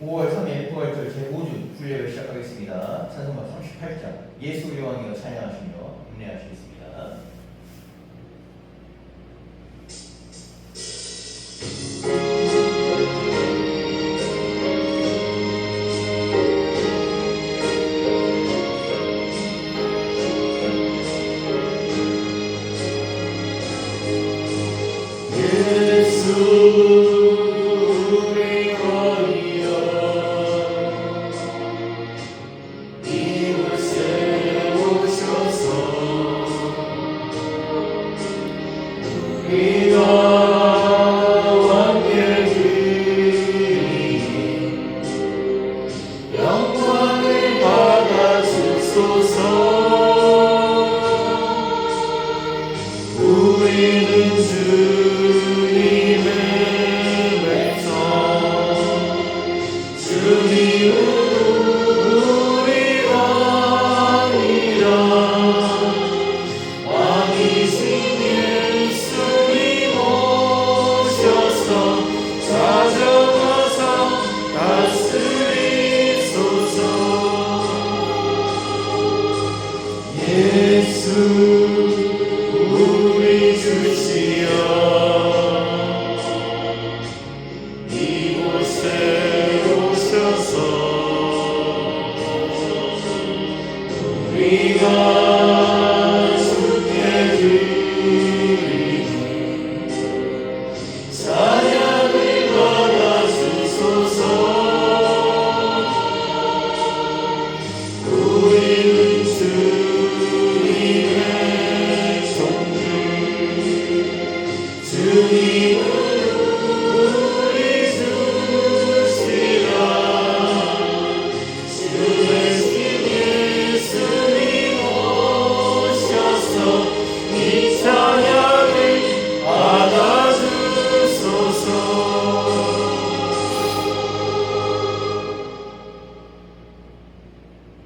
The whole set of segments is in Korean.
5월 3일 부활절 제5주 주일예배 시작하겠습니다. 찬송가 38장 예수 우리 왕이여 찬양하시며 인내하시겠습니다.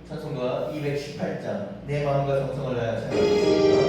찬송가 218장 내 마음과 정성을 다하여 찬양하겠습니다.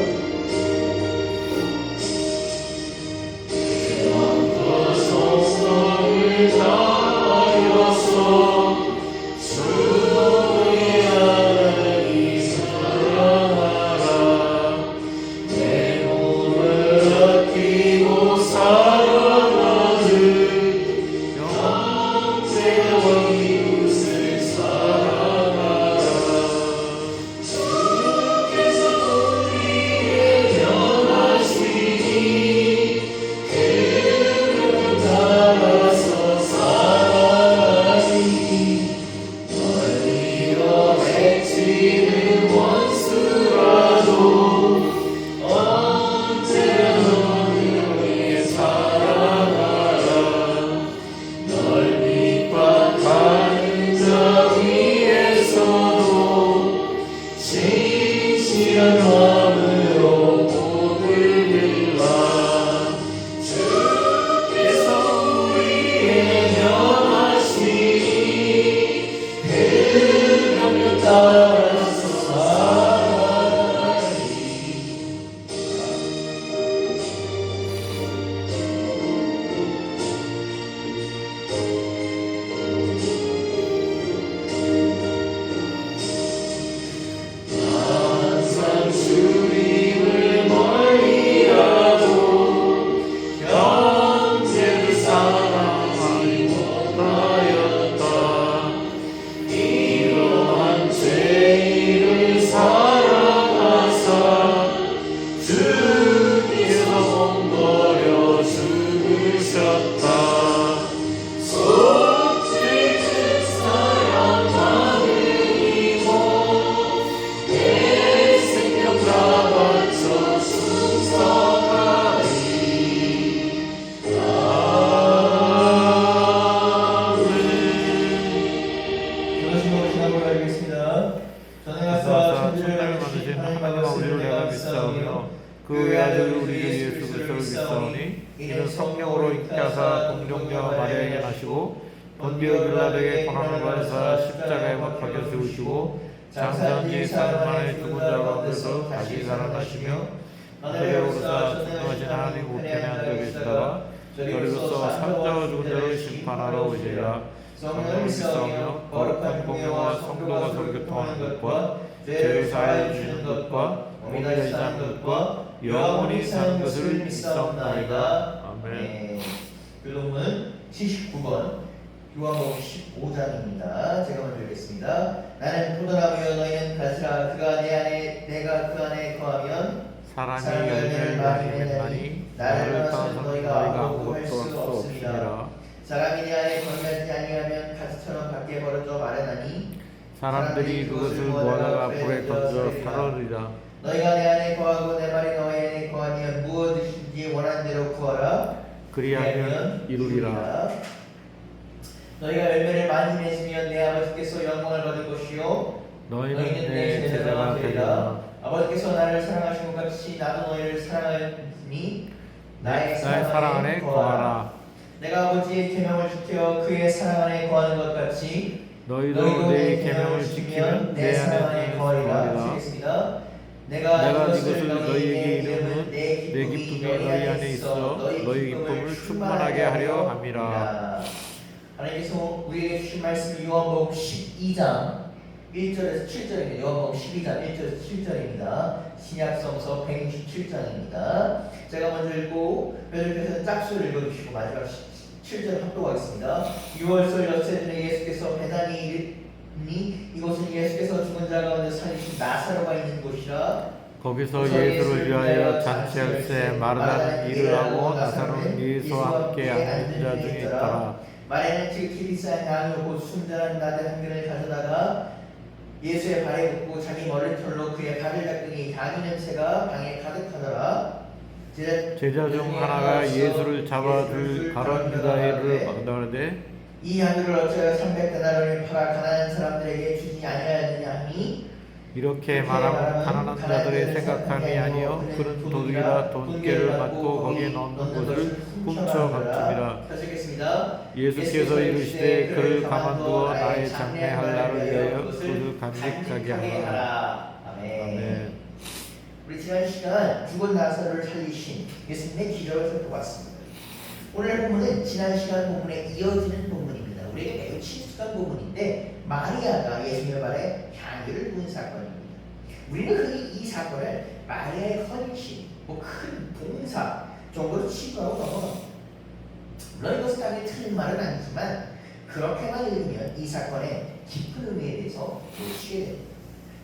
그 외아들 우리 주 예수 그리스도를 믿사오니 이는 성령으로 잉태하사 동정녀 마리아에게 나시고 본디오 빌라도에게 고난을 받으사 십자가에 못 박혀 죽으시고 장사한 지 사흘 만에 죽은 자 가운데서 다시 살아나시며 하늘에 오르사 전능하신 하나님 우편에 앉아 계시다가 저리로서 살자와 죽은 자를 심판하러 오시리라. 성령을 믿사오며 거룩한 공예와 성도가 서로 교통하는 것과 죄를 사하여 주시는 것과 몸이 다시 사는 것과 영원히 사는 것을 믿사옵나이다. 아멘. 교동문 79번 요한복음 15장입니다. 제가 먼저 읽겠습니다. 나는 포도나무여 너희는 가지라. 그가 내 안에 내가 그 안에 거하면 사람이 열매를 많이 맺나니 나를 떠나서는 너희가 아무것도 할 수 없으리라. 사람이 내 안에 거하지 아니하면 가지처럼 밖에 벌어져 마르나니 사람들이 그것을 모아다가 불에 던져 살으리라. 너희가 내 안에 거하고 내 말이 너희 안에 거하면 무엇이든지 원하는 대로 구하라. 그리하면 이루리라. 너희가 열매를 많이 맺으면 내 아버지께서 영광을 받을 것이요 너희는 내 제자가 되리라. 아버지께서 나를 사랑하신 것 같이 나도 너희를 사랑하였으니 나의 사랑 안에 거하라. 내가 아버지의 계명을 지켜 그의 사랑 안에 거하는 것 같이 너희도 내 계명을 지키면 내 안에 거하리라. 시겠습니다. 내가 이것을 너희에게 이르면 내 기쁨이 너희 안에 있어 너희 기쁨을 충만하게 하려 함이라. 하나님께서 우리에게 주신 말씀은 요한복음 12장 1절에서 7절입니다. 요한복음 12장 1절에서 7절입니다. 신약성서 167장입니다. 제가 먼저 읽고 여러분께서는 짝수를 읽어주시고 마지막 7절 합독하겠습니다. 6월절 엿새 전에 예수께서 베다니 이르니 이곳은 예수께서 죽은 자 가운데 살리신 나사로가 있는 곳이라. 거기서 예수를 위하여 잔치할 때 마르다는 일을 하고 나사로는 예수와 함께 앉은 자 중에 있더라. 마리아는 즉 기리스한 양을 곧 순전한 나대 한 근을 가져다가 예수의 발에 붓고 자기 머리털로 그의 발을 닦으니 향유 냄새가 방에 가득하더라. 제자 중 하나가 예수를 잡아줄 가룟 유다를 막다하는데 이 향유를 어찌하여 300데나리온을 팔아 가난한 사람들에게 주지 아니하였느냐 하니 이렇게 말하면 가난한 자들의 생각함이 아니요 그는 도둑이라 돈깨를 맞고 거기에 넣는 것을 훔쳐 감춥니다. 예수께서 이르시되 그를 가만두어 나의 장례할 날을 위하여 그를 간직하게 하라. 아멘. 우리 지난 시간 죽은 나사로를 살리신 예수님의 기적을 살펴봤습니다. 오늘 본문은 지난 시간 본문에 이어지는 본문입니다. 우리에게 매우 친숙한 본문인데 마리아가 예수님의 발에 향유를 부은 사건입니다. 우리는 흔히 이 사건을 마리아의 헌신, 큰 봉사 정도로 치부하고 넘어갑니다. 물론 이것은 당연히 틀린 말은 아니지만 그렇게만 읽으면 이 사건의 깊은 의미에 대해서 놓치게 됩니다.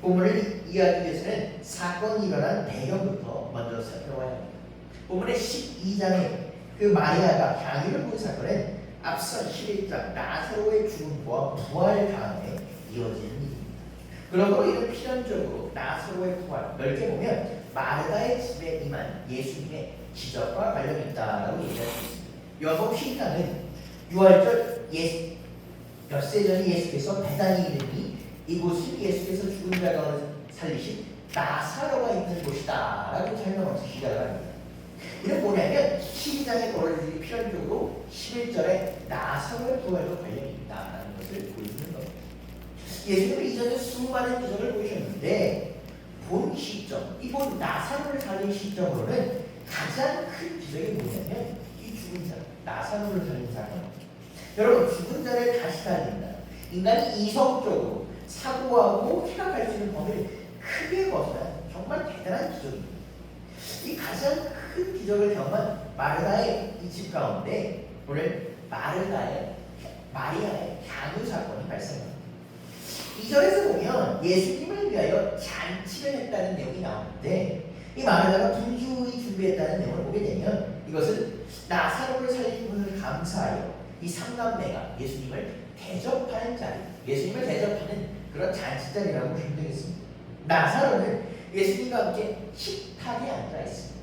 본문을 이해하기 위해서는 사건이 일어난 배경부터 먼저 살펴봐야 합니다. 본문의 12장에 그 마리아가 향유를 부은 사건은 앞서 11장 나사로의 죽음과 부활 다음에 이어지는 일입니다. 그러므로 이는 필연적으로 나사로의 부활, 넓게 보면 마르다의 집에 임한 예수님의 기적과 관련이 있다라고 얘기할 수 있습니다. 요한복음 12장은 6월절 엿새 전에 예수께서 베다니 이르니 이곳은 예수께서 죽은 자 가운데 살리신 나사로가 있는 곳이다 라고 설명하면서 시작을 합니다. 이는 뭐냐면 12장에 벌어질 일이 필연적으로 11절에 나사로의 부활과 관련이 있다는 것을 보여주는 겁니다. 예수님은 이전에 수많은 기적을 보이셨는데 본 시점, 이번 나사로를 살린 시점으로는 가장 큰 기적이 뭐냐면 이 죽은 자, 나사로를 살린 사건입니다. 여러분, 죽은 자를 다시 살린다. 인간이 이성적으로 사고하고 생각할 수 있는 범위를 크게 벗어난 정말 대단한 기적입니다. 이 가장 큰 기적을 경험한 마르다의 이 집 가운데 오늘 마리아의 향유 사건이 발생합니다. 2절에서 보면 예수님을 위하여 잔치를 했다는 내용이 나오는데 이 마르다가 분주히 준비했다는 내용을 보게 되면 이것은 나사로를 살린 분을 감사하여 이 삼남매가 예수님을 대접하는 자리, 예수님을 대접하는 그런 잔치 자리라고 보시면 되겠습니다. 나사로는 예수님과 함께 식탁에 앉아 있습니다.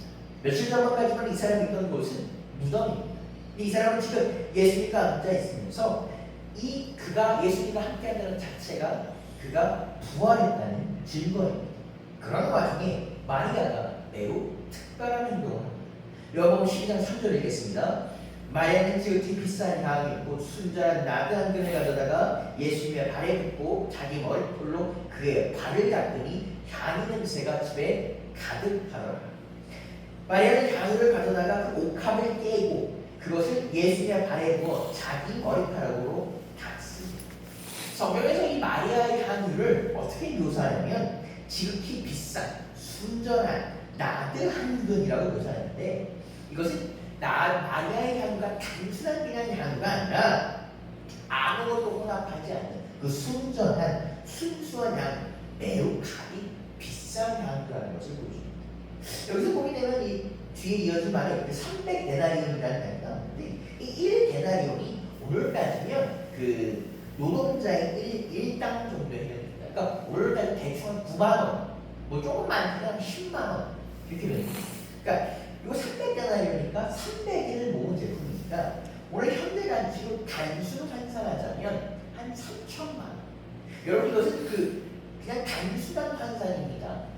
며칠 전까지만 이 사람이 있던 곳은 무덤입니다. 이 사람은 지금 예수님과 앉아 있으면서 그가 예수님과 함께 한다는 자체가 그가 부활했다는 증거입니다. 그런 와중에 마리아가 매우 특별한 행동을 합니다. 요한복음 12장 3절 읽겠습니다. 마리아는 지극히 비싼 향유 곧 순전한 나드 한 근을 가져다가 예수님의 발에 붓고 자기 머리털로 그의 발을 닦으니 향유 냄새가 집에 가득하더라. 마리아는 향유를 가져다가 그 옥합을 깨고 그것을 예수님의 발에 부어 자기 머리카락으로 같습니다. 성경에서 이 마리아의 향유를 어떻게 묘사하냐면 지극히 비싼, 순전한, 나드한 근이라고 묘사하는데 이것은 마리아의 향유가 단순한 그냥 향유가 아니라 아무것도 혼합하지 않는 그 순전한, 순수한 향, 매우 값이 비싼 향유라는 것을 보여줍니다. 여기서 보게 되면 이 뒤에 이어진 말에 300데나리온이라는 단어가 나오는데 이 1데나리온이 오늘 따지면 그 노동자의 일당 정도의 해당됩니다. 그러니까 오늘 따지면 대충 한 9만 원, 뭐 조금 많으면 10만 원 이렇게 됩니다. 그러니까 이거 300데나리온이니까 300일을 모은 제품이니까 오늘 현대 단위로 단순 환산하자면 한 3천만 원. 여러분 이것은 그냥 단순한 환산입니다.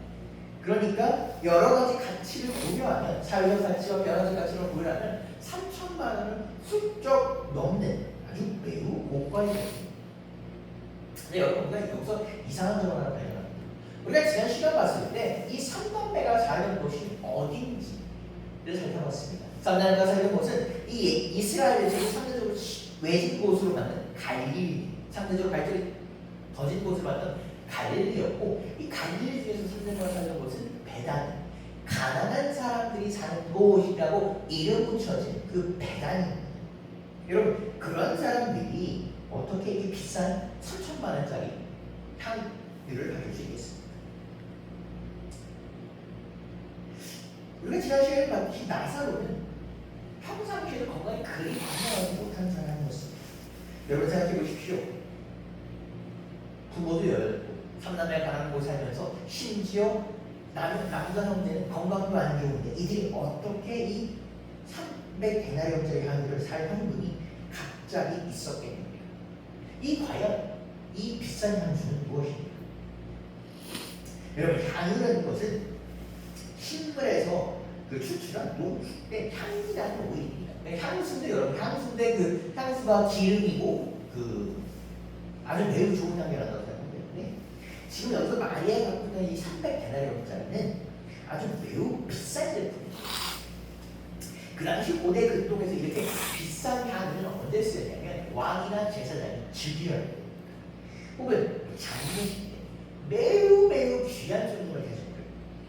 그러니까 여러 가지 가치를 고려하면 사회적 가치와 여러 가지 가치를 고려하면 3천만 원을 훌쩍 넘는 아주 매우 고가의 제품입니다. 근데 여러분 우리가 여기서 이상한 점을 하나 발견합니다. 우리가 지난 시간 봤을 때 이 3남매가 살던 곳이 어딘지를 살펴봤습니다. 3남매가 살던 곳은 이 이스라엘에서 상대적으로 외진 곳으로 가는 갈릴리, 상대적으로 발전이 더진 곳을 봤던 갈릴리였고 이 갈릴리 중에서 선생님과 살던 곳은 베단, 가난한 사람들이 사는 곳이라고 이름 붙여진 그 베단입니다. 여러분 그런 사람들이 어떻게 이렇게 비싼 3천만 원짜리 향유를 가질 수 있겠습니까? 우리가 지난 시간에 봤듯이 나사로는 평상시에도 건강이 그리 건강하지 못한 사람이었습니다. 여러분 생각해 보십시오. 부모도 여였고 3남매 가난한 곳에 살면서 심지어 남자 형제는 건강도 안 좋은데 이들이 어떻게 이 300데나리온짜리 향유를 살 현금이 갑자기 있었겠습니까? 과연 이 비싼 향수는 무엇입니까? 여러분 향유라는 것은 식물에서 추출한 농축된 향이라는 오일입니다. 향수인데 여러분 향수인데 그 향수가 기름이고 아주 매우 좋은 향이 난다고 생각하기 때문에 지금 여기서 마리아가 갖고 있는 이 300데나리온짜리는 아주 매우 비싼 제품입니다. 그 당시 고대 근동에서 이렇게 비싼 향을 언제 쓰였냐면 왕이나 제사장이 즐겨야 됩니다. 혹은 장례식 때 매우 귀한 손님을 대접을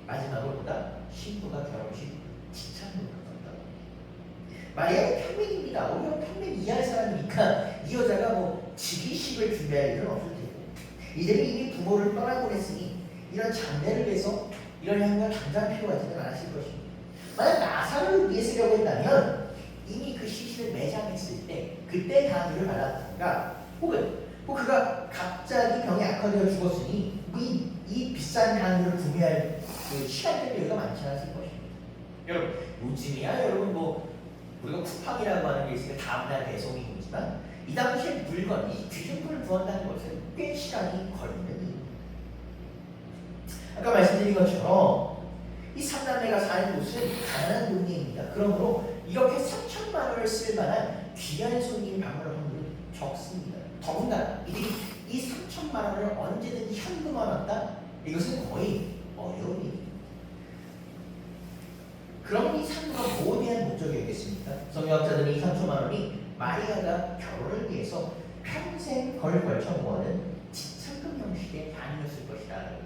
마지막으로 보다 신부가 결혼식 지참으로 갔다고 합니다. 마리아는 평민입니다. 오히려 평민 이하의 사람이니까 이 여자가 뭐 즉위식을 준비할 일은 없을 테고 이들이 이미 부모를 떠나보냈으니 이런 장례를 위해서 이런 향유가 당장 필요하지는 않았을 것입니다. 만약 나사로를 위해 쓰려고 했다면 이미 그 시신을 매장했을 때 그때 향유를 발랐던가 혹은 그가 갑자기 병이 악화되어 죽었으니 이 비싼 향유를 구매할 시간적 여유가 많지 않았을 것입니다. 여러분 요즘이야 여러분 우리가 쿠팡이라고 하는 게 있으니까 다음날 배송이 오지만 이 당시에 물건이 귀중품을 구한다는 것은 꽤 시간이 걸리는 일입니다. 아까 말씀드린 것처럼 이 3남매가 사는 곳은 가난한 동네입니다. 그러므로 이렇게 3천만 원을 쓸 만한 귀한 손님 방문할 확률은 적습니다. 더군다나 이들이 이 3천만 원을 언제든지 현금화한다? 이것은 거의 어려운 일입니다. 그럼 이 상부가 뭐에 대한 목적이었겠습니까? 성경학자들은 이 3천만 원이 마리아가 결혼을 위해서 평생 걸쳐 모아는 지참금 형식의 단위였을 것이다.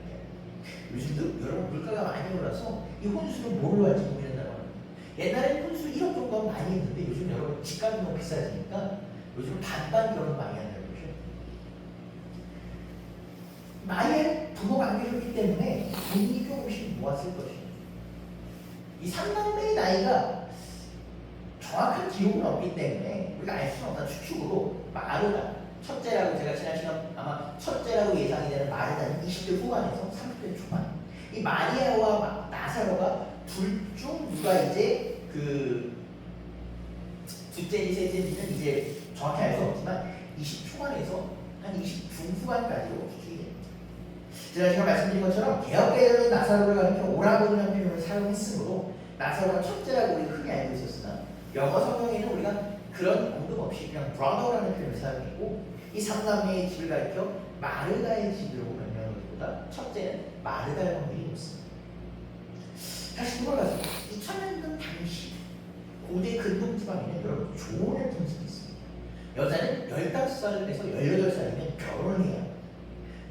요즘도 여러분 물가가 많이 올라서 이 혼수는 뭘로 할지 모르겠다고 합니다. 옛날에는 혼수 1억 정도 많이 했는데 요즘 여러분 집값이 너무 비싸지니까 요즘 반반 결혼 많이 한다고 그러죠. 마리아는 부모가 안 계셨기 때문에 돈이 조금씩 모았을 것입니다. 이 3남매의 나이가 정확한 기록은 없기 때문에 우리가 알 수는 없다. 추측으로 마르다 첫째라고 제가 지난 시간 아마 첫째라고 예상이 되는 마르다는 20대 후반에서 30대 초반. 이 마리아와 나사로가 둘 중 누가 이제 둘째인지 셋째인지는 이제 정확히 알 수 없지만 20 초반에서 한 20 중후반까지로 추측이 됩니다. 제가 지금 말씀드린 것처럼 개혁계에서는 나사로를 가리켜 오라버니라는 표현을 사용했으므로 나사로가 첫째라고 우리가 흔히 알고 있었으나 영어 성경에는 우리가 그런 언급 없이 그냥 brother라는 표현을 사용했고 이 3남매의 집을 가리켜 마르다의 집이라고 명명한 것보다 첫째는 마르다의 확률이 높습니다. 다시 돌아가서 2000년대 당시 고대 근동 지방에는 여러분 조언을 통해서 있습니다. 여자는 15살에서 18살이면 결혼을 해야 합니다.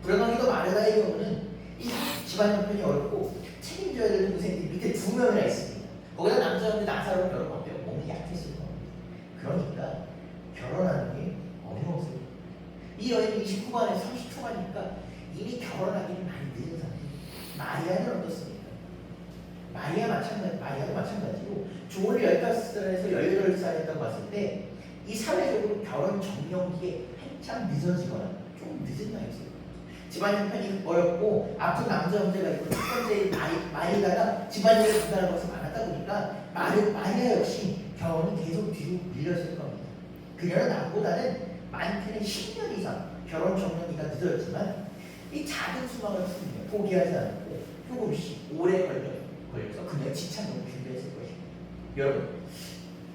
불행하게도 마르다의 경우는 이 집안 형편이 어렵고 책임져야 될 동생들이 밑에 2명이나 있습니다. 거기다 남자인데 나사로는 결혼 어때요? 몸이 약했을 겁니다. 그러니까 결혼하는 게 어려웠어요. 이 여인은 29반에서 30초가니까 이미 결혼하기는 많이 늦은 상태. 마리아는 어떻습니까? 마리아도 마찬가지로 조언을 15살에서 18살 했다고 봤을 때 이 사회적으로 결혼 정년기에 한참 늦어지거나 좀 늦은 나이였어요. 집안 형편이 어렵고 아픈 남자 문제가 있고 첫 번째 마리아가 집안일을 분담하는 것이 많았다 보니까 마리아 역시 결혼이 계속 뒤로 밀렸을 겁니다. 그녀는 남보다는 많게는 10년 이상 결혼 정년기가 늦어졌지만 이 작은 수박을 포기하지 않고 조금씩 오래 걸려서 그녀의 직장을 준비했을 것입니다. 여러분,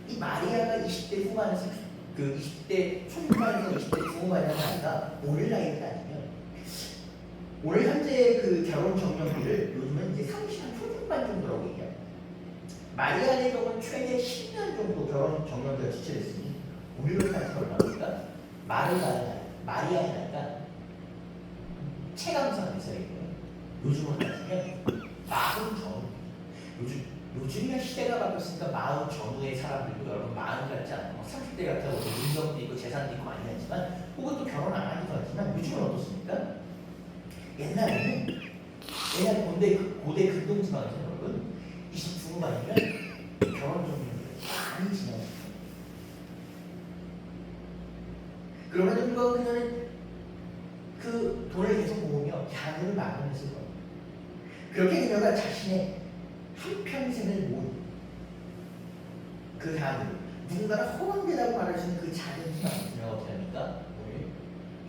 이 마리아가 20대 후반에서 그 20대 초중반에서 20대 중후반이라는 나이가 오늘 나이가 아니면 오늘 현재 그 결혼 정년기를 요즘은 이제 30한 초중반 정도라고 얘기합니다. 마리아의 경우는 최대 10년 정도 결혼 정년기가 지체됐으니 우리로 따지면 얼마입니까? 마리아의 나이가 체감상 몇 살이고요. 요즘으로 따지면 40 전후. 요즘이야 시대가 바뀌었으니까 40 전후의 사람들도 여러분 40 같지 않고 30대 같다고 인정도 있고 재산도 있고 많이 하지만 혹은 또 결혼 안 하기도 하지만 요즘은 어떻습니까? 옛날에 고대 근동지방에서 여러분 20 중후반이면 결혼 정년기가 많이 지나갔어요. 그럼에도 불구하고 그녀는 그 돈을 계속 모으며 향유를 마련했을 겁니다. 그렇게 그녀가 자신의 한평생을 모은 그 향유, 누군가가 허망되다고 말할 수 있는 그 작은 희망을 그녀가 어떻게 합니까? 오늘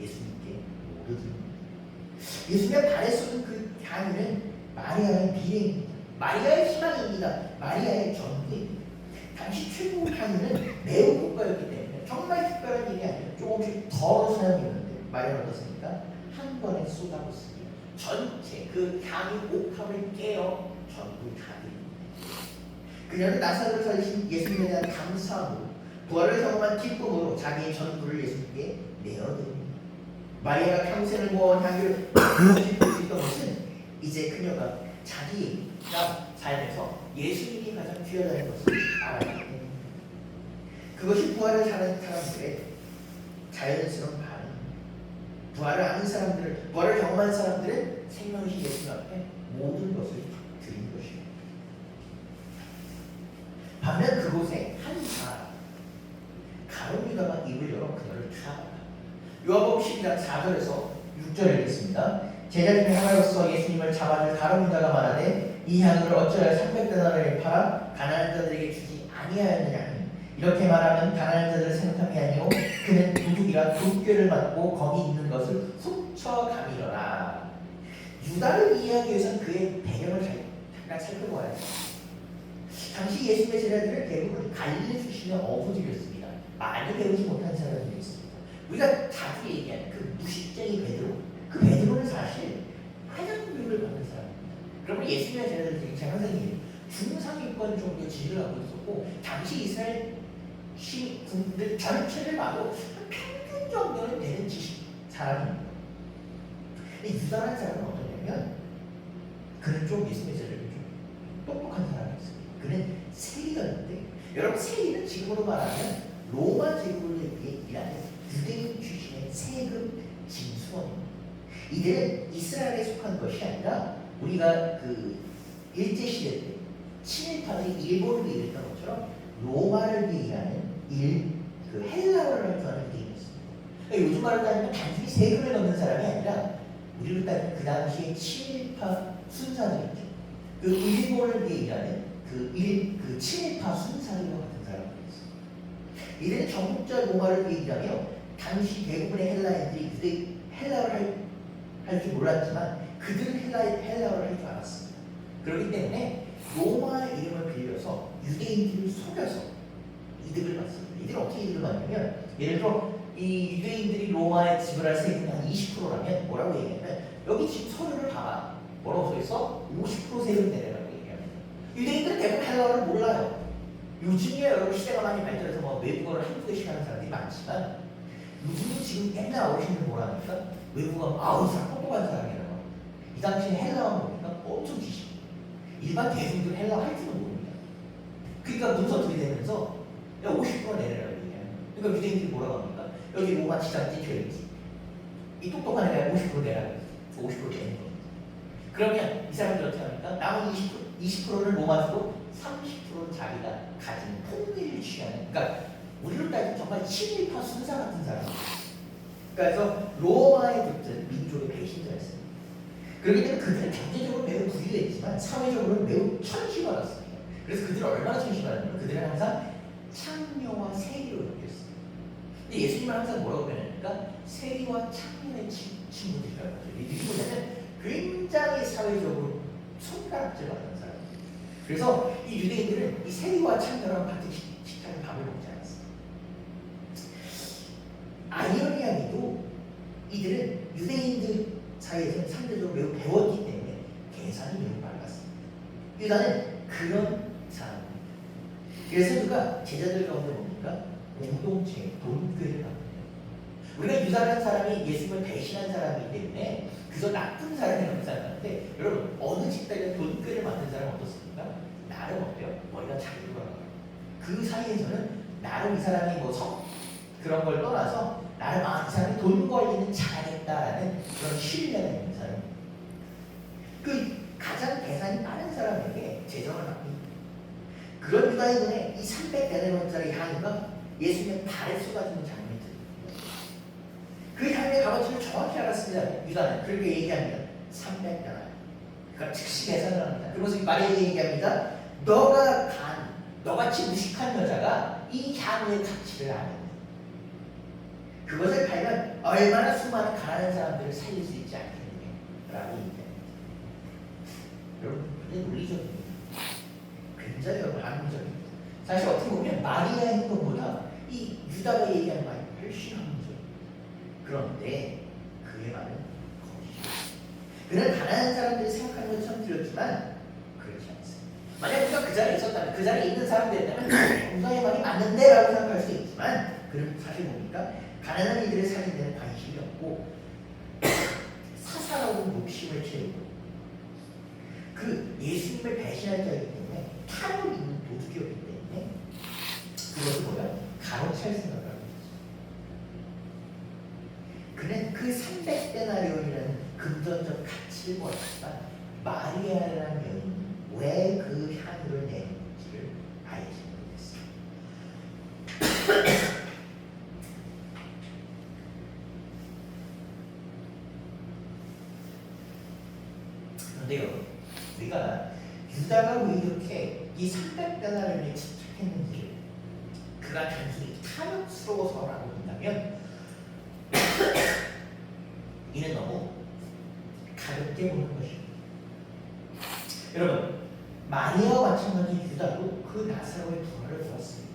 예수님께 모르드립니다. 예수님의 발에 쏟은 그 향유는 마리아의 미래입니다. 마리아의 희망입니다. 마리아의 전부입니다. 당시 최고 향유는 매우 고가였기 때문에 정말 특별한 일이 아니라 조금씩 덜어 사용했는데 마리아는 어떻습니까? 한 번에 쏟아붓습니다. 전체 그 향유 옥합을 깨어 전부 다 드립니다. 그녀는 나사로를 살리신 예수님에 대한 감사함으로 부활을 경험한 기쁨으로 자기의 전부를 예수님께 내어드립니다. 마리아가 평생을 모아온 향유를 볼 수 있던 것은 이제 그녀가 자기가 삶에서 예수님이 가장 귀하다는 것을 알았기 때문입니다. 그것이 부활을 잘하는 사람들의 자연스러운 반응입니다. 부활을 아는 사람들을, 부활을 경험한 사람들은 생명이신 예수님 앞에 모든 것을 드린 것입니다. 반면 그곳에 한 사람, 가룟 유다가 입을 열어 그녀를 타박합니다. 요한복음 12장 4절에서 6절을 읽겠습니다. 제자 중에 하나로서 예수님을 잡아줄 가룟 유다가 말하되 이 향유를 어찌하여 300데나리에 팔아 가난한 자들에게 주지 아니하였느냐. 이렇게 말하면 가난한 자들을 생각함이 아니오 그는 도둑이라 돌꾀를 맞고 거기 있는 것을 훔쳐가미러라. 유다를 이해하기 위해서는 그의 배경을 잠깐 살펴보아야 합니다. 당시 예수님의 제자들은 대부분 갈릴리 출신의 어부들이었습니다. 많이 배우지 못한 사람들이 있습니다. 우리가 자주 얘기하는 그 무식쟁이 베드로, 그 베드로는 사실 환영교육을 받는 사람입니다. 그러면 예수님의 제자들이 제가 항상 얘기해요. 중상위권 정도의 지위를 갖고 있었고 당시 이스라엘 군들 전체를 봐도 평균 정도는 되는 지식 사람입니다. 근데 유다라는 사람은 어떠냐면 그는 좀 예수님의 제자들이 좀 똑똑한 사람이었어요. 그는 세리였는데 여러분 세리는 지금으로 말하면 로마 제국을 위해 일하는 유대인 출신의 세금 징수원입니다. 이들은 이스라엘에 속한 것이 아니라 우리가 그 일제시대 때 친일파들이 일본을 위해 일했던 것처럼 로마를 위해 일하는 그 헬라어를 할 줄 아는 유대인이었습니다. 그러니까 요즘 말로 따지면 단순히 세금을 넣는 사람이 아니라 우리로 따지면 그 당시에 친일파 순사들이죠. 그 일본을 위해 일하는 그 친일파 순사들과 같은 사람들이었습니다. 이들은 전국자 로마를 위해 일하며 당시 대부분의 헬라인들이 헬라어를 할 줄 몰랐지만 그들은 헬라어를 할 줄 알았습니다. 그렇기 때문에 로마의 이름을 빌려서 유대인들을 속여서 이득을 받습니다. 이들은 어떻게 이득을 받냐면 예를 들어 이 유대인들이 로마에 지불할 세금이 한 20%라면 뭐라고 얘기하면 여기 지금 서류를 봐봐. 뭐라고 써있어? 50% 세금 내라고 얘기합니다. 유대인들은 대부분 헬라어를 몰라요. 요즘에 여러분 시대가 많이 발전해서 뭐 외국어를 한두 개씩 하는 사람들이 많지만 누구도 지금 옛날 어르신들 뭐라 합니까? 외국어 아우 참 똑똑한 사람이라고. 이 당시에 헬라어 보니까 엄청 지식. 일반 대중들 헬라어 할 줄은 모릅니다. 그러니까 문서 들이대면서 야 50% 내려라고 얘기해요. 그러니까 유대인들이 뭐라고 합니까? 여기 뭐가 지장 찍혀있지. 이 똑똑한 애가 50% 내라고 했지. 50% 내는 겁니다. 그러면 이 사람들이 어떻게 합니까? 남은 20%를 뭐만 주고 30%는 자기가 가진 폭리를 취하는. 그러니까 우리로 따지면 정말 친일파 순사 같은 사람. 그래서 로마에 붙은 민족의 배신자였습니다. 그렇기 때문에 그들은 경제적으로 매우 부유했지만 사회적으로는 매우 천시받았습니다. 그래서 그들은 얼마나 천시받았냐면 그들은 항상 창녀와 세리로 엮였습니다. 근데 예수님은 항상 뭐라고 표현합니까? 세리와 창녀의 친구들이라고 하죠. 이게 뭐냐면 굉장히 사회적으로 손가락질 받는 사람. 그래서 이 유대인들은 이 세리와 창녀랑 같은 식탁에 밥을 먹지 않았어요. 아이러니하게도 이들은 유대인들 사이에서는 상대적으로 매우 배웠기 때문에 계산이 매우 빨랐습니다. 유다는 그런 사람입니다. 그래서 누가 제자들 가운데 뭡니까? 공동체, 돈교회를 갖고 있어요. 우리가 유다라는 사람이 예수님을 배신한 사람이기 때문에 그저 나쁜 사람이라고 생각하는데 여러분 어느 집단에 돈교회를 만든 사람은 어떻습니까? 나름 어때요? 머리가 잘 돌아가요. 그 사이에서는 나름 이 사람이 그런 걸 떠나서 나름 이 사람이 돈 관리는 잘하겠다라는 그런 신뢰가 있는 사람. 그 가장 계산이 빠른 사람에게 재정을 맡깁니다. 그런 유다인들의 이 300데나리온짜리 향유가 예수님의 발에 쏟아지는 장면이 들립니다. 그 향유의 값어치를 정확히 알았습니다. 유다는 그렇게 얘기합니다. 300데나리온. 그러니까 즉시 계산을 합니다. 그러면서 마리아에게 얘기합니다. 너같이 무식한 여자가 이 향유의 가치를 아는 그것을 팔면 얼마나 수많은 가난한 사람들을 살릴 수 있지 않겠느냐라고 얘기합니다. 여러분, 굉장히 논리적입니다. 굉장히 합리적입니다. 사실 어떻게 보면 마리아의 행동보다 이 유다가 얘기하는 말이 훨씬 합리적입니다. 그런데 그의 말은 거짓입니다. 그는 가난한 사람들이 생각하는 것처럼 들렸지만 그렇지 않습니다. 만약 우리가 그 자리에 있었다면 그 자리에 있는 사람들이었다면 유다의 말이 맞는데 라고 생각할 수 있지만 그는 사실 뭡니까? 가난한 이들의 살인 데는 관심이 없고 사사로운 욕심을 채우고 그 예수님을 배신한 자이기 때문에 탈을 있는 도둑이었기 때문에 그것을 뭐야? 가로챌 생각을 하고 있었어요. 그는 그 300데나리온이라는 금전적 가치를 보았지만 마리아라는 여인이 왜 그 향유를 내는지를 알지 못했어요. 그런데요, 우리가 유다가 왜 이렇게 이 300데나리온에 집착했는지를 그가 단순히 탐욕스러워서라고 본다면 이는 너무 가볍게 보는 것입니다. 여러분, 마리아와 마찬가지 유다도 그 나사로의 부활을 보았습니다.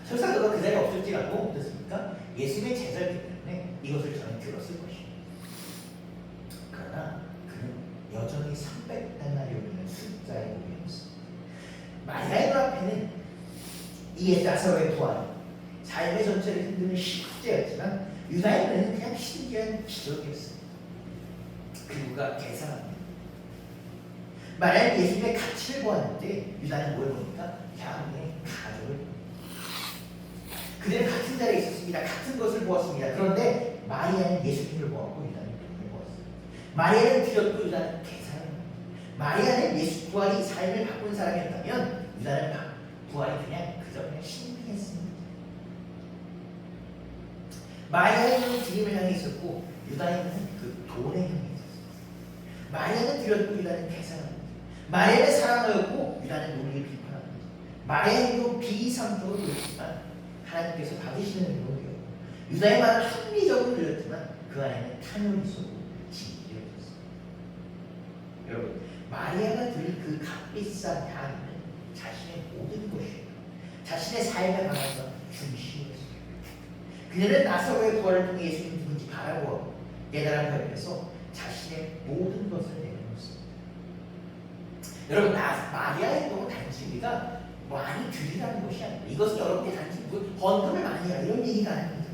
설사 그가 그 자리에 없을지라도 어떻습니까? 예수님의 제자였기 때문에 이것을 저는 들었을 것입니다. 그러나 그는 여전히 300데나리온이라는 숫자에 오해했습니다. 마리아의 눈앞에는 이 나사로의 부활, 삶의 전체를 흔드는 실제였지만 유다의 눈에는 그냥 신기한 기적이었습니다. 그리고 그가 계산합니다. 마리아는 예수님의 가치를 보았는데 유다는 뭘 보니까? 향후의 가족을 봅니다. 그들은 같은 자리에 있었습니다. 같은 것을 보았습니다. 그런데 마리아는 예수님을 보았고 유다는 돈을 보았습니다. 마리아는 드렸고 유다는 계산을 합니다. 마리아는 예수 부활이 삶을 바꾼 사람이었다면 유다는 부활이 그냥 신비했습니다. 마리아의 눈은 주님을 향해 있었고 유다의 눈은 그 돈에 향해 있었습니다. 마리아는 드렸고 유다는 계산합니다. 마리아는 사랑하였고 유다는 논리를 비판합니다. 마리아의 행동 비이상적으로 들렸지만 하나님께서 받으시는 행동이었고 유다의 말은 합리적으로 들렸지만 그 안에는 탐욕이 있었고 진실이 없었습니다. 여러분, 마리아가 드린 그 값비싼 향은 자신의 모든 것이었고 자신의 삶에 관해서 중심이었습니다. 그녀는 나사로의 부활을 통해 예수님 누군지 바라보았고 깨달은 옆에서 자신의 모든 것을 내려놓습니다. 여러분, 마리아의 행동은 단지 우리가 많이 드리라는 것이 아닙니다. 이것은 여러분께 단지 헌금을 많이 해라 이런 얘기가 아닙니다.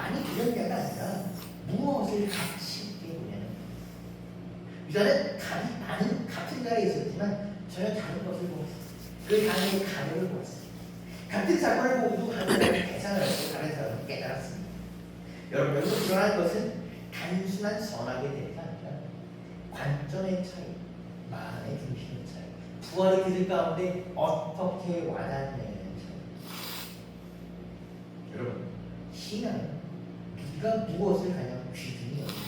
많이 들은 게 아니라 무엇을 같이 있게 보냐는 유다는 간이 많은 같은 자리에 있었지만 전혀 다른 것을 보았어요. 그 당의 가격을 보았어요. 같은 사건을 보고도 한 사람은 계산을 하고 다른 사람은 깨달았습니다. 여러분, 여기서 드러난 것은 단순한 선악의 대가 아니라 관점의 차이, 마음의 중심의 차이, 부활의 그들 가운데 어떻게 와닿느냐는 차이. 여러분, 신앙은 네가 무엇을 가장 귀중히 여기냐.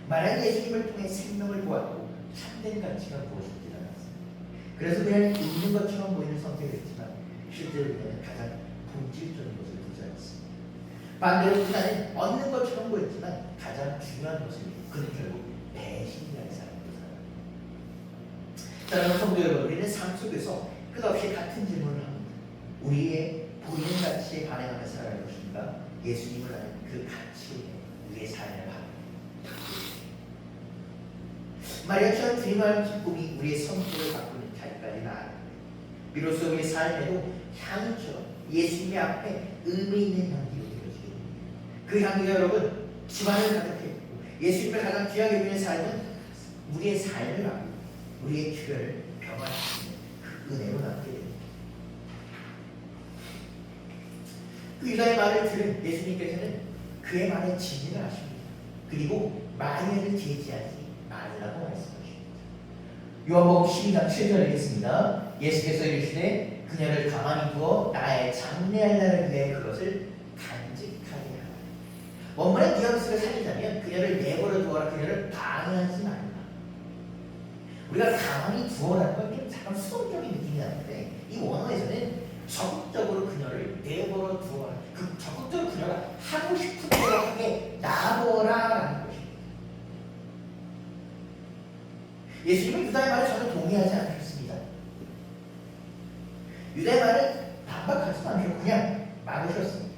만약 예수님을 통해 생명을 보았고 참된 가치가 무엇인지 알았습니다. 그래서 그냥 있는 것처럼 보이는 선택을 했지만 실제로 그는 가장 본질적인 것을 부자였습니다. 반대로 유다는 얻는 것처럼 보였지만 가장 중요한 것을 그는 결국 배신이라는 사람으로 살아갑니다. 사랑하는 성도 여러분, 우리는 삶 속에서 끝없이 같은 질문을 합니다. 우리의 보이는 가치에 반응하며 살아갈 것인가? 예수님을 아는 그 가치에 우리의 삶을 바랍니다. 마리아처럼 주님을 기쁨이 우리의 성격을 바꾸는 자리까지 나아갑니다. 비로소 우리의 삶에도 향처럼 예수님의 앞에 의미 있는 향기로 되어지게 됩니다. 그 향기가 여러분 집안을 가득했고 예수님을 가장 귀하게 여기는 삶은 우리의 삶을 바꾸고 우리의 주를 변화시키는 그 은혜로 남게 됩니다. 그 유다의 말을 들은 예수님께서는 그의 말에 진리를 하십니다. 그리고 마리아를 제지하지 말라고 말씀하십니다. 요한복음 12장 7절 읽겠습니다. 예수께서 이르시되 그녀를 가만히 두어 나의 장래할 날을 위해 그것을 간직하게 하라. 원문의 뉘앙스를 살리자면 그녀를 내버려 두어라, 그녀를 방해하지 말라. 우리가 가만히 두어라는 건 잠깐 수동적인 느낌이 나는데 이 원어에서는 적극적으로 그녀를 내버려 두어라, 그 적극적으로 그녀가 하고 싶은 대로 하게 놔둬라라는 것입니다. 예수님은 유다의 말에 저는 동의하지 않겠습니다. 유다의 말을 반박하지도 않고 그냥 막으셨습니다.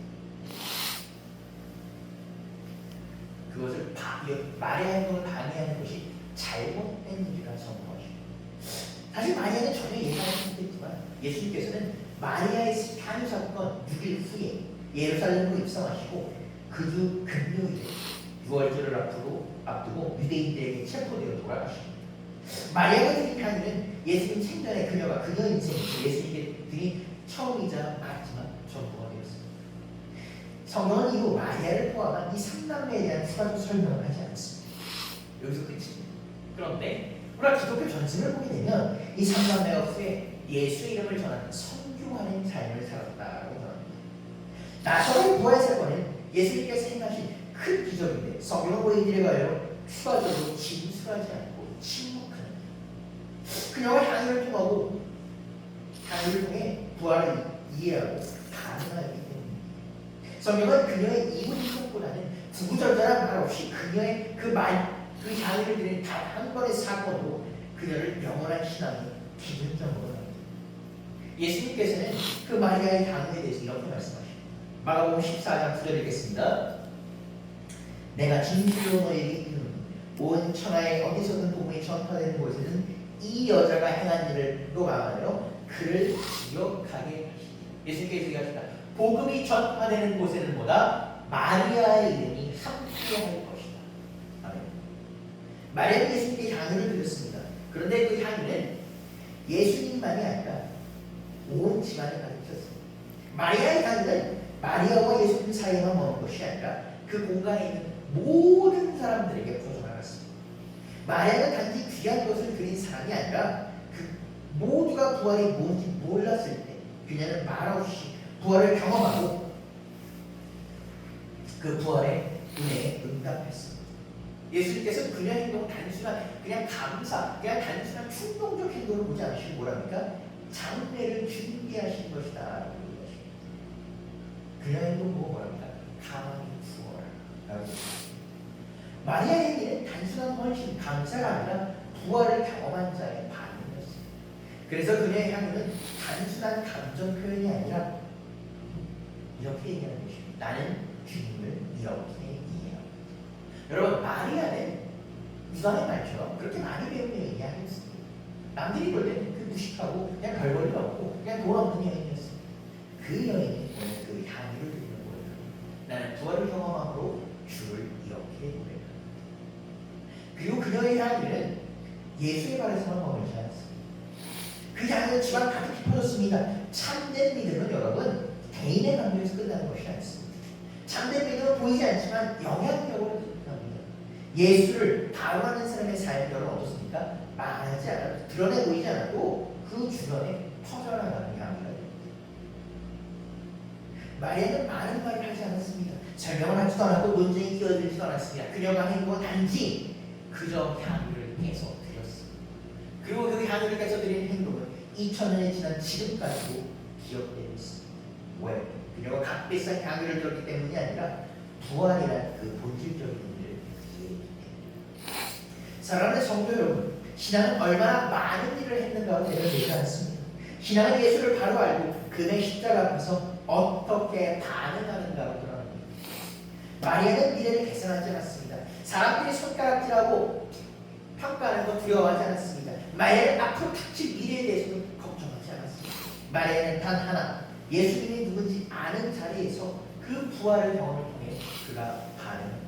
그것을 말의 행동을 방해하는 것이 잘못된 일이라 선포하십니다. 사실 마리아는 전혀 예상하지 못했지만 예수님께서는 마리아의 향유 사건 6일 후에 예루살렘으로 입성하시고 그 주 금요일에 유월절을 앞두고 유대인들에게 체포되어 돌아가십니다. 마리아가 드린 향유는 예수님 생전에 그녀가 그녀 인생 예수님께 드린 처음이자 마지막 전부가 되었습니다. 성경은 이후 마리아를 포함한 이 3남매에 대한 추가적 설명을 하지 않습니다. 여기서 끝입니다. 그런데 우리가 기독교 전승을 보게 되면 이 3남매가 후에 예수 이름을 전하는 선교하는 삶을 살았다고 전합니다. 나사로의 부활 사건은 예수님께서 행하신 큰 기적인데 성경은 고인들에 관하여 추가적으로 진술하지 않고 침묵하는 그녀가 향유를 통하고 향유를 통해 부활을 이해하고 가능하기 때문입니다. 성경은 그녀의 이혼 행동보다는 구구절절한 말 없이 그녀의 그 향유를 드린 단 한 번의 사건으로 그녀를 영원한 신앙의 기준점으로 합니다. 예수님께서는 그 마리아의 향유에 대해서 이렇게 말씀하십니다. 마가복음 14장 9절 읽겠습니다. 내가 진실로 너희에게 이르노니 온 천하에 어디서든 복음이 전파되는 곳에는 이 여자가 행한 일로 말하여 그를 기억하게 하시니. 예수님께서 얘기하셨다. 복음이 전파되는 곳에는 뭐다? 마리아의 이름이 함께할 것이다. 아멘. 마리아는 예수님께 향유를 드렸습니다. 그런데 그 향유는 예수님만이 아니라 온 집안에 가득했습니다. 마리아의 향유는 마리아와 예수님 사이에만 머문 것이 아니라 그 공간에 있는 모든 사람들에게 퍼져나갔습니다. 마리아는 단지 귀한 것을 드린 사람이 아니라 그 모두가 부활이 뭔지 몰랐을 때 그녀는 말없이 부활을 경험하고 그 부활의 은혜에 응답했습니다. 예수님께서는 그녀의 행동을 단순한 그냥 감사, 그냥 단순한 충동적 행동을 보지 않으시고 뭐랍니까? 장래를 준비하신 것이다 라고 얘기하십니다. 그녀의 행동을 보고 뭐랍니까? 가만히 두어라 라고 얘기합니다. 마리아의 행위는 단순한 헌신, 감사가 아니라 부활을 경험한 자의 반응이었습니다. 그래서 그녀의 향유는 단순한 감정 표현이 아니라 이렇게 얘기하는 것입니다. 나는 주님을 이렇게 이해합니다. 여러분, 마리아는 유다의 말처럼 그렇게 많이 배운 여인이 아니었습니다. 남들이 볼 때는 그 무식하고 그냥 별 볼일 없고 그냥 돈 없는 여인이었습니다. 그 여인이 오늘 그 향유를 드리는 거예요. 나는 부활을 경험 예수의 발에서만 머물지 않습니다. 그 향기는 집안 가득히 퍼졌습니다. 참된 믿음은 여러분 개인의 관계에서 끝나는 것이 않습니다. 참된 믿음은 보이지 않지만 영향력으로 끝납니다. 예수를 바로하는 사람의 삶이 여러분 어떻습니까? 말하지 않아도 드러내 보이지 않아도 그 주변에 퍼져나가는 향기가 됩니다. 마리아는 많은 말을 하지 않았습니다. 설명을 하지도 않았고 논쟁이 이어지지도 않았습니다. 그녀가 행동은 단지 그저 향유를 계속 드렸습니다. 그리고 그 향유를 계속 드리는 행동은 2000년이 지난 지금까지도 기억되고 있습니다. 왜? 그녀가 값비싼 향유를 드렸기 때문이 아니라 부활이란 그 본질적인 의미를 이해했기 때문입니다. 사랑하는 성도 여러분, 신앙은 얼마나 많은 일을 했는가로 대변되지 않습니다. 신앙은 예수를 바로 알고 그의 십자가 앞에서 어떻게 반응하는가로 드러납니다. 마리아는 미래를 계산하지 않았습니다. 사람들이 손가락질하고 평가하는 것 두려워하지 않았습니다. 마리아는 앞으로 닥칠 미래에 대해서도 걱정하지 않았습니다. 마리아는 단 하나, 예수님이 누군지 아는 자리에서 그 부활의 경험을 통해 그가 반응합니다.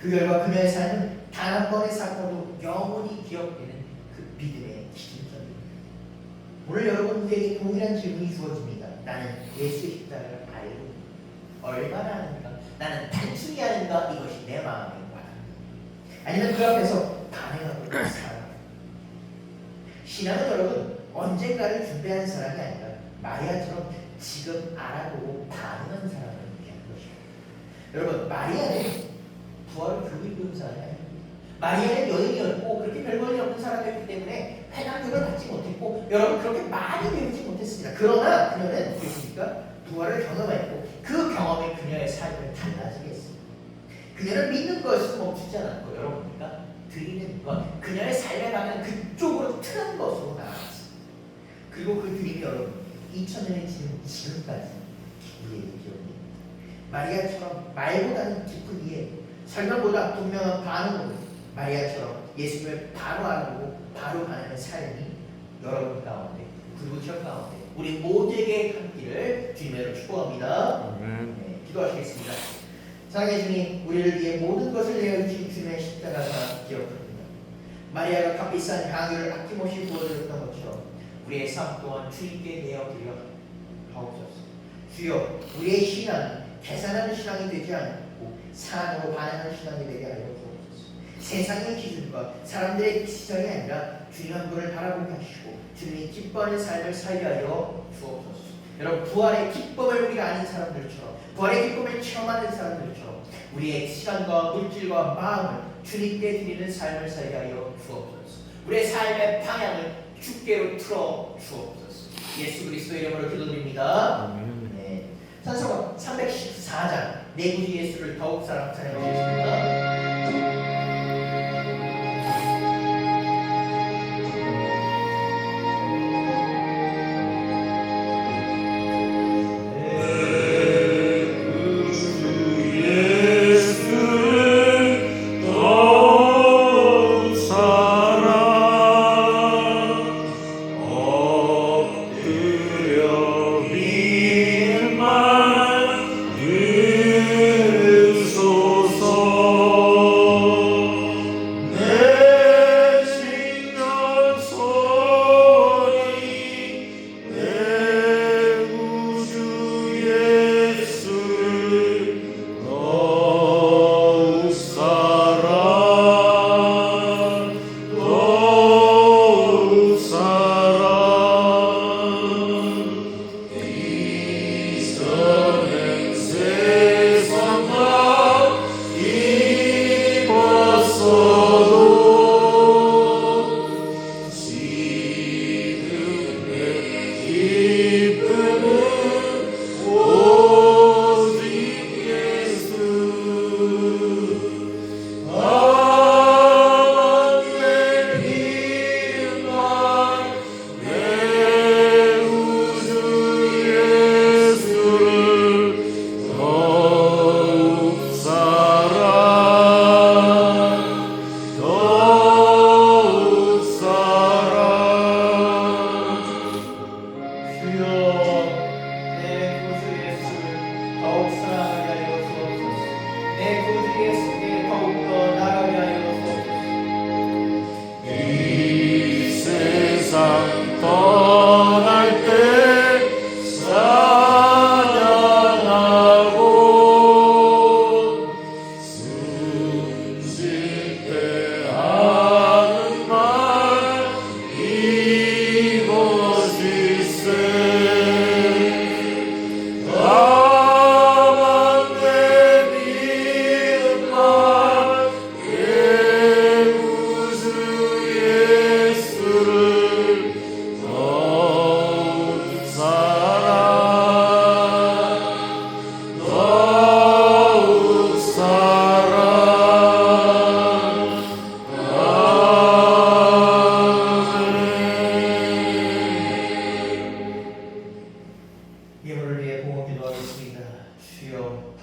그 결과 그녀의 삶은 단 한 번의 사건도 영원히 기억되는 그 믿음의 기준점입니다. 오늘 여러분들에게 동일한 질문이 주어집니다. 나는 예수의 십자가를 알고 얼마나 아는가? 나는 단순히 아는가? 이것이 내 마음의 바람입니다. 아니면 그 앞에서 반응하고 살아갑니다. 신앙은 여러분 언젠가를 준비하는 사람이 아니라 마리아처럼 지금 알아보고 반응하는 사람을 위한 것입니다. 여러분 마리아는 부활을 교육받은 사람이 아닙니다. 마리아는 여인이었고 그렇게 별볼일 없는 사람이었기 때문에 회당교를 받지 못했고 여러분 그렇게 많이 배우지 못했습니다. 그러나 그녀는 어떻습니까? 부활을 경험했고 그 경험이 그녀의 삶을 달라지게 했습니다. 그녀는 믿는 것을 멈추지 않았고 여러분과 드리는 것, 그녀의 삶에 가면 그쪽으로 트는 것으로 나아갔습니다. 그리고 그 드림이 여러분 2000년이 지금 지금까지 우리에게 기억됩니다. 마리아처럼 말보다는 깊은 이해, 설명보다 분명한 반응으로 마리아처럼 예수님을 바로 알고 바로 반응하는 삶이 여러분 가운데 그리고 저 가운데 우리 모두에게 함기를 주님으로 축복합니다. 네, 기도하시겠습니다. 사랑의 주님, 우리를 위해 모든 것을 내어주신 주님의 십자가가 기억합니다. 마리아가 값비싼 향유를 아낌없이 부어드렸던 것처럼 우리의 삶 또한 주님께 내어드려 하옵소서. 주여, 우리의 신앙은 계산하는 신앙이 되지 않고 사랑으로 반응하는 신앙이 되게 하여 주옵소서. 세상의 기준과 사람들의 시선이 아니라 주님 한 분을 바라보게 하시고 주님이 기뻐하는 삶을 살게 하여 주옵소서. 여러분 부활의 기쁨을 우리가 아는 사람들처럼 부활의 기쁨을 체험하는 사람들처럼 우리의 시간과 물질과 마음을 주님께 드리는 삶을 살게 하여 주옵소서. 우리의 삶의 방향을 주께로 틀어 주옵소서. 예수 그리스도의 이름으로 기도드립니다. 네. 찬송가 314장 내 구주 예수를 더욱 사랑 찬양하시겠습니다. 내 구주 예수께 더욱더 나아가게 하여 주옵소서.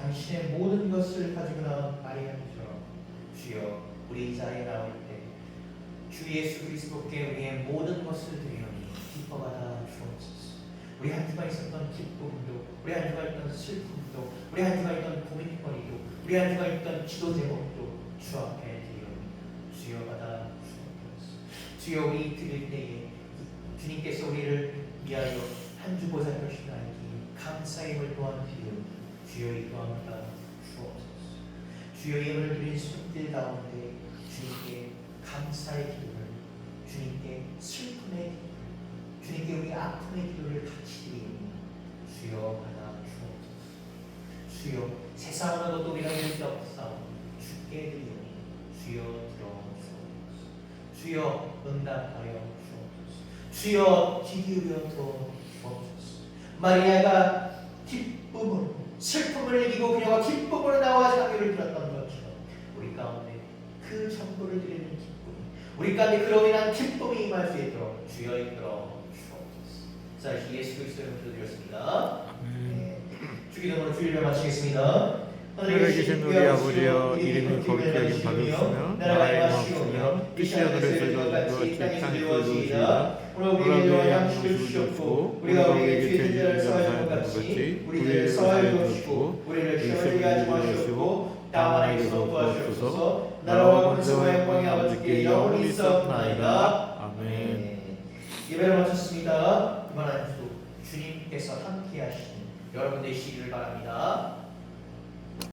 당신의 모든 것을 가지고 나온 마리아처럼 주여 우리 이 자리에 나올 때 주 예수 그리스도께 우리의 모든 것을 드리오니 기뻐받아 주옵소서. 우리 한 주간 있었던 기쁨도, 우리 한 주간 있던 슬픔도, 우리 한 주간 있던 고민거리도, 우리 한 주간 있던 기도 제목도 주 앞에 드리오니 주여 받아 주옵소서. 주여 우리 드릴 때에 주님께서 우리를 위하여 한 주 보살펴주신 알기 감사의 힘을 또한 드리오니 주여 이 또한 받아 주옵소서. 주여 예물을 드린 손길 가운데 주님께 감사의 기도를, 주님께 슬픔의 기도를, 주님께 우리 아픔의 기도를 같이 드리오니 주여 받아 주옵소서. 주여 세상 어느 것도 우리가 이룰 수 없사오니 주께 드리오니 주여 들어주옵소서. 주여 응답하여 주옵소서. 주여 귀 기울여 주옵소서. 마리아가 기쁨으로 슬픔을 이기고 그녀가 기쁨으로 나와 자기를 들었던 것처럼 우리 가운데 그 전부를 드리는 기쁨, 우리 가운데 그로 인한 기쁨이 임할 수 있도록 주여 이끌어 주옵소서. 자, 예수 그리스도의 이름으로 드렸습니다. 네. 주기도문으로 주일을 마치겠습니다. 하늘에 계신 우리 아버지여, 이름이 거룩히 여김 받으시며 나라의 마음이며 뜻이 하늘에서 이루어진 것 같이 땅에서 이루어지이다. 오늘 우리에게 양식을 주시옵고 우리가 우리에게 죄 지은 자를 사하여 것 같이 우리를 사하여 주시고 우리를 시험에 하지 마시옵고 다만 악에서 구하시옵소서. 나라와 권세와 영광이 아버지께 영원히 있사옵나이다. 아멘. 예배를 마쳤습니다. 이번 한 주 주님께서 함께 하시는 여러분 되시기를 바랍니다.